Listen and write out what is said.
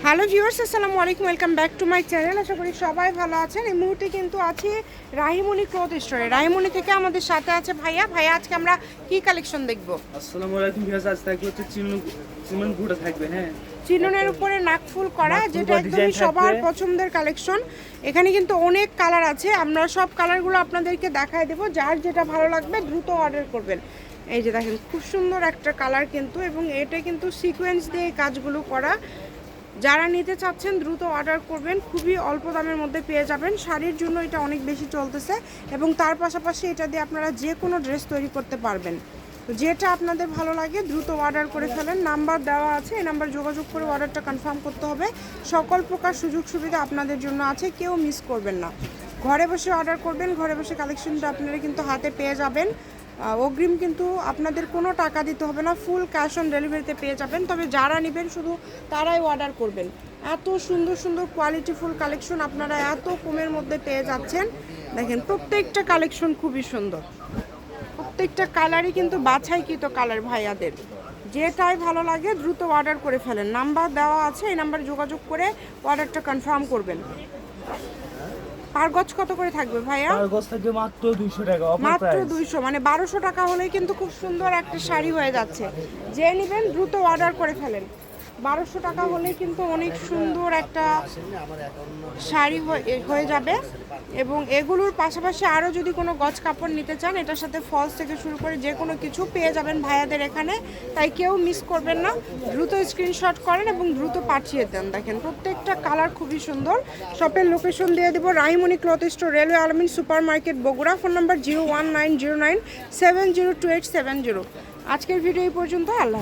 Hello viewers, আসসালামু আলাইকুম, welcome back to my channel. আশা করি সবাই ভালো আছেন। এই মুহূর্তে কিন্তু আছি রাহিমণি ক্লথ স্টোরে। রাহিমণি থেকে আমাদের সাথে আছে ভাইয়া। আজকে আমরা কি কালেকশন দেখব? আসসালামু আলাইকুম ভিউয়ার্স, আজ থাকবে হচ্ছে চিনন গুড়া থাকবে। হ্যাঁ, চিননের উপরে নাকফুল করা, যেটা একদমই ডিজাইন সবার থাকবে। পছন্দের কালেকশন। এখানে কিন্তু অনেক কালার আছে, আমরা সব কালারগুলো আপনাদেরকে দেখায় দেবো। যার যেটা ভালো লাগবে দ্রুত অর্ডার করবেন। এই যে দেখেন, খুব সুন্দর একটা কালার কিন্তু, এবং এটা কিন্তু সিকোয়েন্স দিয়ে এই কাজগুলো করা। যারা নিতে চাচ্ছেন দ্রুত অর্ডার করবেন, খুবই অল্প দামের মধ্যে পেয়ে যাবেন। শাড়ির জন্য এটা অনেক বেশি চলতেছে, এবং তার পাশাপাশি এটা দিয়ে আপনারা যে কোনো ড্রেস তৈরি করতে পারবেন। তো যেটা আপনাদের ভালো লাগে দ্রুত অর্ডার করে ফেলেন। নাম্বার দেওয়া আছে, এই নাম্বার যোগাযোগ করে অর্ডারটা কনফার্ম করতে হবে। সকল প্রকার সুযোগ সুবিধা আপনাদের জন্য আছে, কেউ মিস করবেন না। ঘরে বসে অর্ডার করবেন, ঘরে বসে কালেকশনটা আপনারা কিন্তু হাতে পেয়ে যাবেন। অগ্রিম কিন্তু আপনাদের কোনো টাকা দিতে হবে না, ফুল ক্যাশ অন ডেলিভারিতে পেয়ে যাবেন। তবে যারা নেবেন শুধু তারাই অর্ডার করবেন। এত সুন্দর সুন্দর কোয়ালিটিফুল কালেকশন আপনারা এত কমের মধ্যে পেয়ে যাচ্ছেন। দেখেন, প্রত্যেকটা কালেকশন খুবই সুন্দর, প্রত্যেকটা কালারই কিন্তু বাছাইকৃত কালার ভাইয়াদের। যেটাই ভালো লাগে দ্রুত অর্ডার করে ফেলেন। নাম্বার দেওয়া আছে, এই নাম্বারে যোগাযোগ করে অর্ডারটা কনফার্ম করবেন। পার গজ কত করে থাকবে ভাইয়া? আর গস থাকবে মাত্র 200 টাকা, অফার মাত্র প্রাইস। 200, মানে 1200 টাকা হলেই কিন্তু খুব সুন্দর একটা শাড়ি হয়ে যাচ্ছে। যে নেবেন দ্রুত অর্ডার করে ফেলেন। 1200 টাকা হলেই কিন্তু অনেক সুন্দর একটা শাড়ি হয়ে যাবে। এবং এগুলোর পাশাপাশি আরও যদি কোনো গজ কাপড় নিতে চান, এটার সাথে ফলস থেকে শুরু করে যে কোনো কিছু পেয়ে যাবেন ভাইয়াদের এখানে। তাই কেউ মিস করবেন না, দ্রুত স্ক্রিনশট করেন এবং দ্রুত পাঠিয়ে দেন। দেখেন, প্রত্যেকটা কালার খুবই সুন্দর। শপের লোকেশন দিয়ে দেবো, রাহিমণি ক্লথ স্টোর, রেলওয়ে আলমিন super market, Bogura. Phone number 01909702870। আজকের ভিডিও এই পর্যন্ত। আল্লাহ।